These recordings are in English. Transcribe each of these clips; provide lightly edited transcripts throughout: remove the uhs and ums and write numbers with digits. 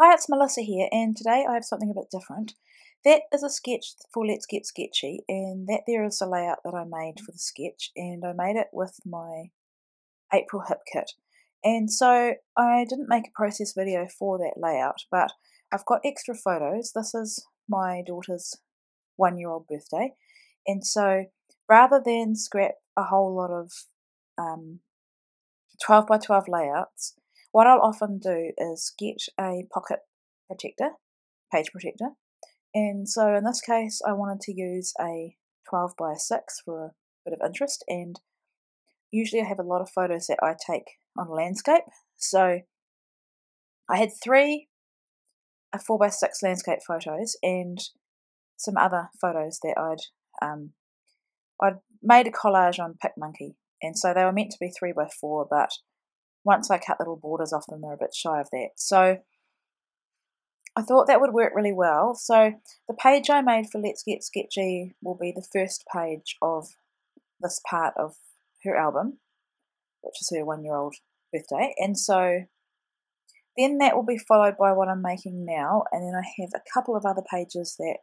Hi, it's Melissa here, and today I have something a bit different. That is a sketch for Let's Get Sketchy, and that there is a layout that I made for the sketch, and I made it with my April hip kit. And so I didn't make a process video for that layout, but I've got extra photos. This is my daughter's 1-year-old birthday, and so rather than scrap a whole lot of 12 by 12 layouts, what I'll often do is get a pocket protector, page protector, and so in this case I wanted to use a 12 by 6 for a bit of interest, and usually I have a lot of photos that I take on landscape, so I had 4 by 6 landscape photos and some other photos that I'd made a collage on PicMonkey, and so they were meant to be 3 by 4, but once I cut little borders off them, they're a bit shy of that. So I thought that would work really well. So the page I made for Let's Get Sketchy will be the first page of this part of her album, which is her 1-year-old birthday. And so then that will be followed by what I'm making now, and then I have a couple of other pages that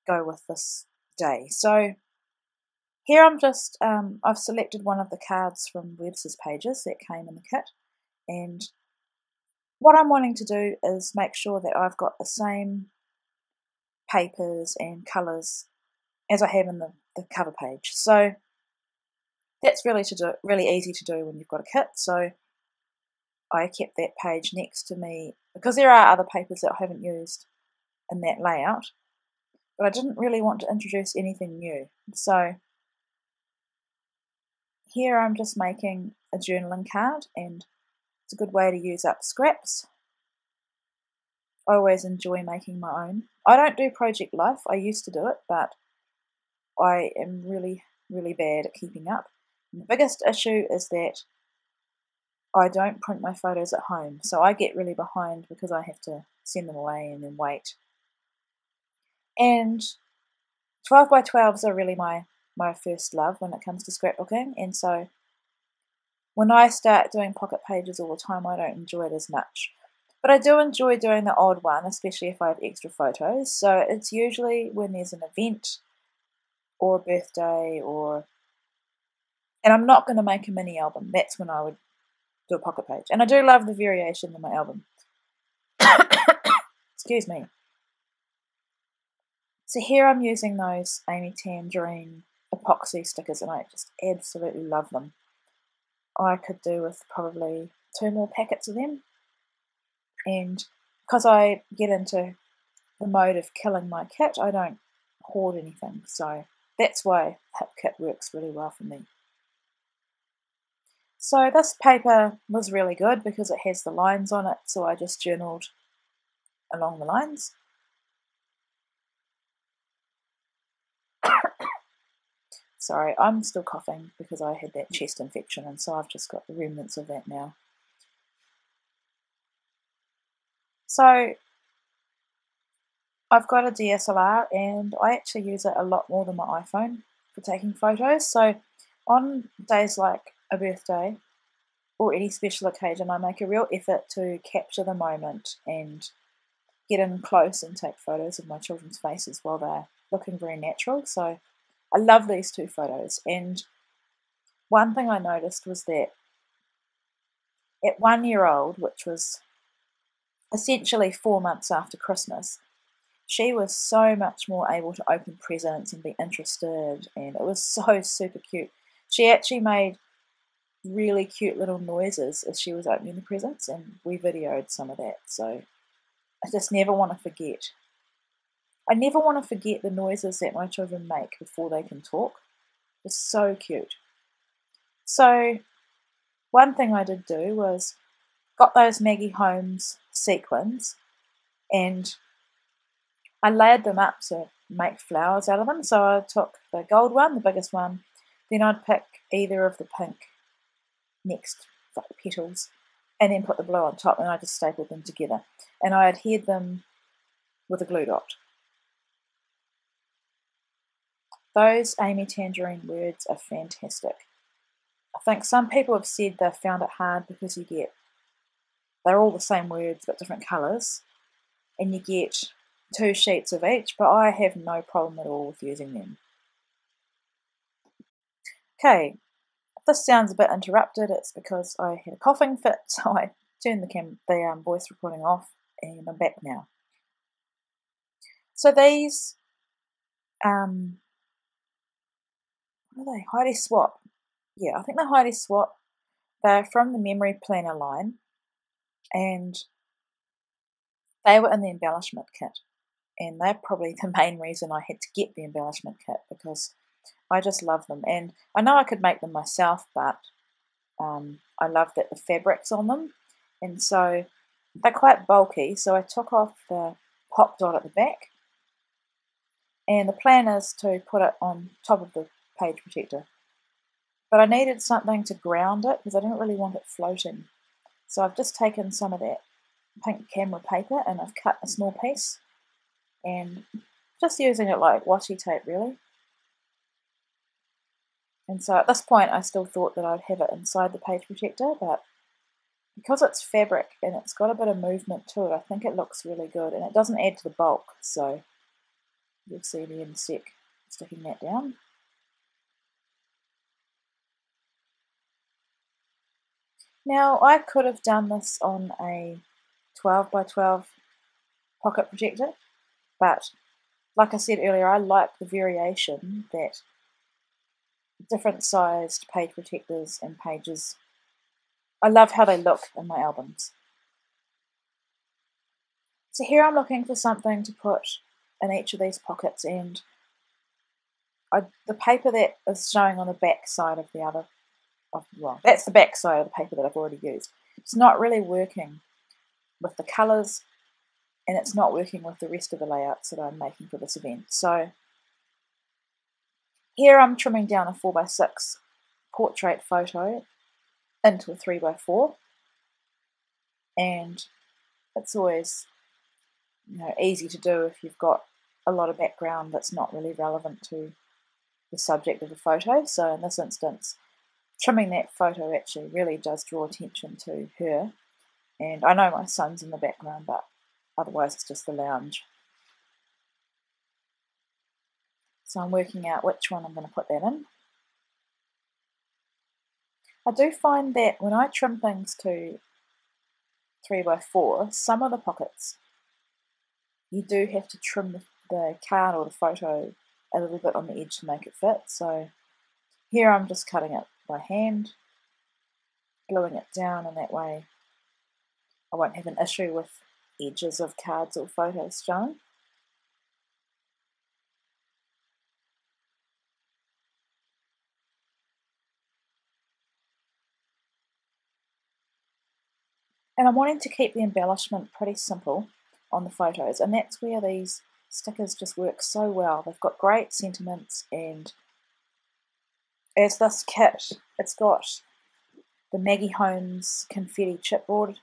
go with this day. So here I've selected one of the cards from Webster's pages that came in the kit, and what I'm wanting to do is make sure that I've got the same papers and colours as I have in the cover page. So that's really easy to do when you've got a kit. So I kept that page next to me because there are other papers that I haven't used in that layout, but I didn't really want to introduce anything new. So here I'm just making a journaling card, and it's a good way to use up scraps. I always enjoy making my own. I don't do Project Life. I used to do it, but I am really, really bad at keeping up. And the biggest issue is that I don't print my photos at home, so I get really behind because I have to send them away and then wait. And 12 by 12s are really my first love when it comes to scrapbooking, and so when I start doing pocket pages all the time, I don't enjoy it as much. But I do enjoy doing the odd one, especially if I have extra photos. So it's usually when there's an event or a birthday and I'm not going to make a mini album. That's when I would do a pocket page. And I do love the variation in my album. Excuse me. So here I'm using those Amy Tangerine epoxy stickers, and I just absolutely love them. I could do with probably 2 more packets of them. And because I get into the mode of killing my kit, I don't hoard anything. So that's why Hip Kit works really well for me. So this paper was really good because it has the lines on it, so I just journaled along the lines. Sorry, I'm still coughing because I had that chest infection, and so I've just got the remnants of that now. So I've got a DSLR, and I actually use it a lot more than my iPhone for taking photos. So on days like a birthday or any special occasion, I make a real effort to capture the moment and get in close and take photos of my children's faces while they're looking very natural. So I love these 2 photos, and one thing I noticed was that at 1-year-old, which was essentially 4 months after Christmas, she was so much more able to open presents and be interested, and it was so super cute. She actually made really cute little noises as she was opening the presents, and we videoed some of that, so I just never want to forget. I never want to forget the noises that my children make before they can talk. It's so cute. So one thing I did do was got those Maggie Holmes sequins, and I layered them up to make flowers out of them. So I took the gold one, the biggest one, then I'd pick either of the pink next petals, and then put the blue on top, and I just stapled them together. And I adhered them with a glue dot. Those Amy Tangerine words are fantastic. I think some people have said they found it hard because you get they're all the same words but different colours, and you get 2 sheets of each, but I have no problem at all with using them. Okay, if this sounds a bit interrupted, it's because I had a coughing fit, so I turned the voice recording off, and I'm back now. So these, what are they? Heidi Swap. Yeah, I think they're Heidi Swap. They're from the Memory Planner line, and they were in the embellishment kit. And they're probably the main reason I had to get the embellishment kit, because I just love them. And I know I could make them myself, but I love that the fabric's on them. And so they're quite bulky, so I took off the pop dot at the back. And the plan is to put it on top of the page protector. But I needed something to ground it because I didn't really want it floating. So I've just taken some of that pink camera paper and I've cut a small piece and just using it like washi tape really. And so at this point I still thought that I'd have it inside the page protector, but because it's fabric and it's got a bit of movement to it, I think it looks really good and it doesn't add to the bulk, so you'll see me in a sec sticking that down. Now I could have done this on a 12 by 12 pocket projector, but like I said earlier, I like the variation that different sized page protectors and pages, I love how they look in my albums. So here I'm looking for something to put in each of these pockets, and the paper that is showing on the back side of the other, well, that's the back side of the paper that I've already used. It's not really working with the colours, and it's not working with the rest of the layouts that I'm making for this event. So here I'm trimming down a 4x6 portrait photo into a 3x4, and it's always easy to do if you've got a lot of background that's not really relevant to the subject of the photo. So in this instance, trimming that photo actually really does draw attention to her, and I know my son's in the background, but otherwise it's just the lounge. So I'm working out which one I'm going to put that in. I do find that when I trim things to 3x4, some of the pockets you do have to trim the card or the photo a little bit on the edge to make it fit. So here I'm just cutting it by hand, gluing it down, and that way I won't have an issue with edges of cards or photos shown. And I'm wanting to keep the embellishment pretty simple on the photos, and that's where these stickers just work so well. They've got great sentiments, and as this kit, it's got the Maggie Holmes confetti chipboard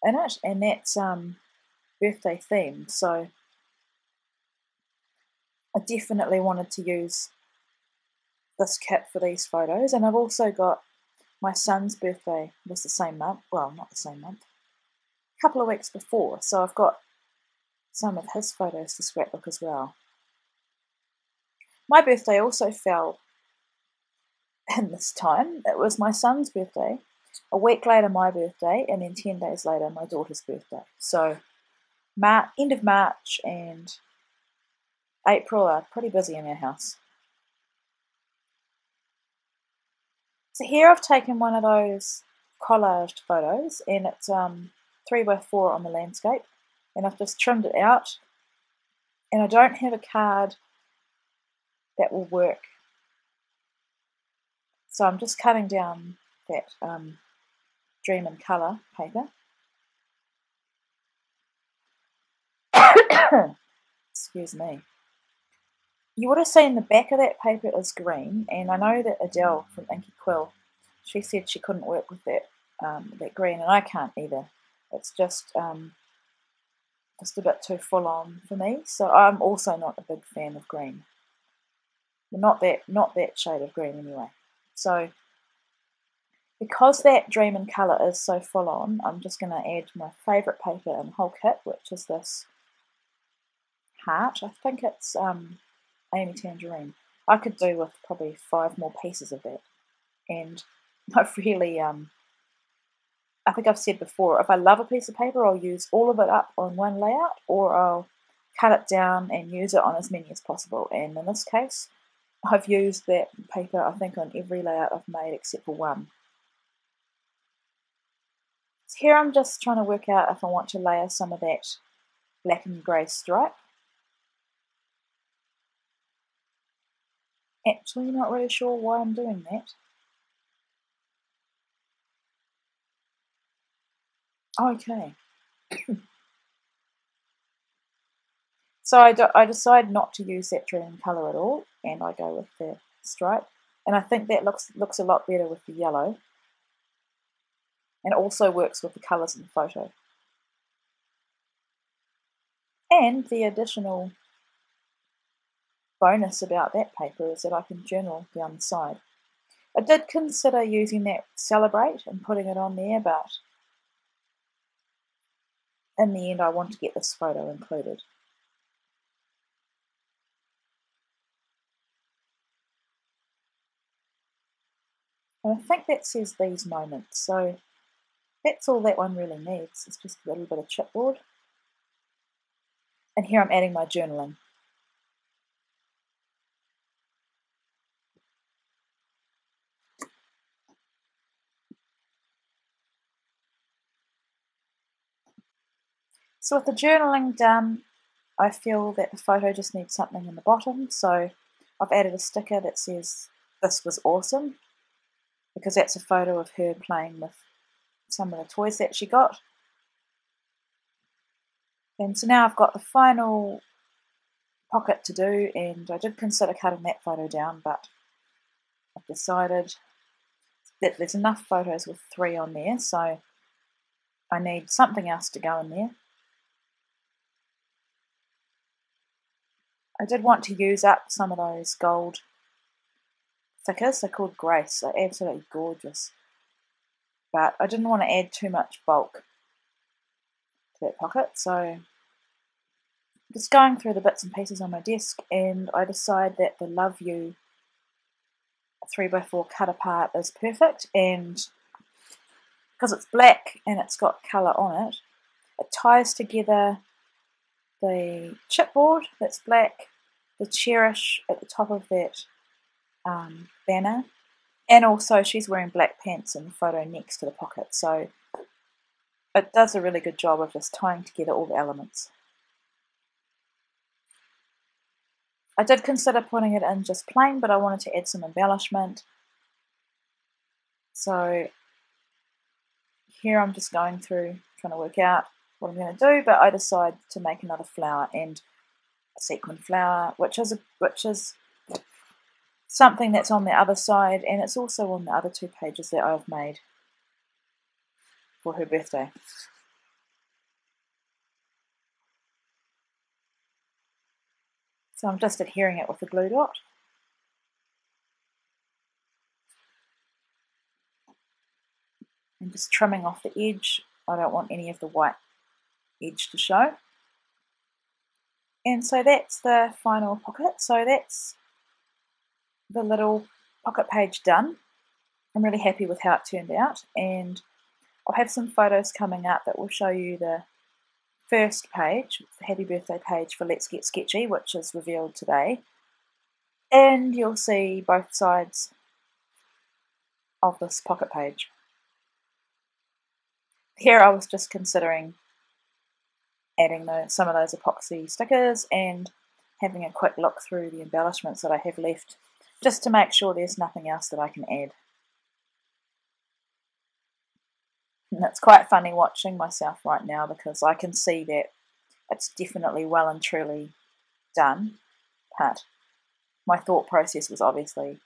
in it, and that's birthday themed, so I definitely wanted to use this kit for these photos. And I've also got my son's birthday was the same month, well, not the same month, a couple of weeks before, so I've got some of his photos to scrapbook as well. My birthday also fell in this time. It was my son's birthday, a week later my birthday, and then 10 days later my daughter's birthday. So end of March and April are pretty busy in our house. So here I've taken one of those collaged photos, and it's 3x4 on the landscape, and I've just trimmed it out, and I don't have a card that will work, so I'm just cutting down that Dream in Colour paper. Excuse me. You would have seen the back of that paper is green, and I know that Adele from Inky Quill, she said she couldn't work with that green, and I can't either. It's just a bit too full on for me. So I'm also not a big fan of green. Not that shade of green anyway. So Because that dream in colour is so full on, I'm just going to add my favourite paper in the whole kit, which is this heart. I think it's Amy Tangerine. I could do with probably 5 more pieces of that. And I've really, I think I've said before, if I love a piece of paper, I'll use all of it up on one layout, or I'll cut it down and use it on as many as possible. And in this case, I've used that paper, I think, on every layout I've made except for one. So here I'm just trying to work out if I want to layer some of that black and grey stripe. Actually, not really sure why I'm doing that. Okay. So I decide not to use that dream colour at all, and I go with the stripe. And I think that looks a lot better with the yellow. And also works with the colours in the photo. And the additional bonus about that paper is that I can journal down the side. I did consider using that Celebrate and putting it on there, but in the end I want to get this photo included. And I think that says these moments, so that's all that one really needs. It's just a little bit of chipboard. And here I'm adding my journaling. So with the journaling done, I feel that the photo just needs something in the bottom, so I've added a sticker that says, "This was awesome," because that's a photo of her playing with some of the toys that she got. And so now I've got the final pocket to do, and I did consider cutting that photo down, but I've decided that there's enough photos with 3 on there, so I need something else to go in there. I did want to use up some of those gold stickers. They're called Grace. They're absolutely gorgeous. But I didn't want to add too much bulk to that pocket, so just going through the bits and pieces on my desk, and I decide that the Love You 3x4 cut apart is perfect, and because it's black and it's got colour on it, it ties together the chipboard that's black, the cherish at the top of that banner, and also she's wearing black pants in the photo next to the pocket, so it does a really good job of just tying together all the elements. I did consider putting it in just plain, but I wanted to add some embellishment. So here I'm just going through, trying to work out what I'm going to do, but I decide to make another flower, and a sequin flower, which is something that's on the other side, and it's also on the other 2 pages that I've made for her birthday. So I'm just adhering it with a glue dot. And just trimming off the edge. I don't want any of the white edge to show. And so that's the final pocket. So that's the little pocket page done. I'm really happy with how it turned out, and I'll have some photos coming up that will show you the first page, the happy birthday page for Let's Get Sketchy, which is revealed today, and you'll see both sides of this pocket page. Here I was just considering adding some of those epoxy stickers and having a quick look through the embellishments that I have left, just to make sure there's nothing else that I can add. And it's quite funny watching myself right now, because I can see that it's definitely well and truly done, but my thought process was obviously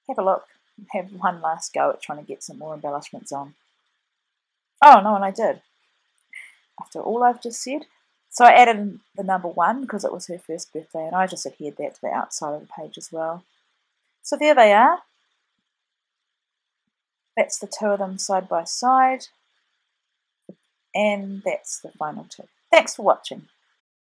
have a look, have one last go at trying to get some more embellishments on. Oh no, and I did, after all I've just said. So I added the number 1 because it was her first birthday, and I just adhered that to the outside of the page as well. So there they are. That's the two of them side by side, and that's the final two. Thanks for watching.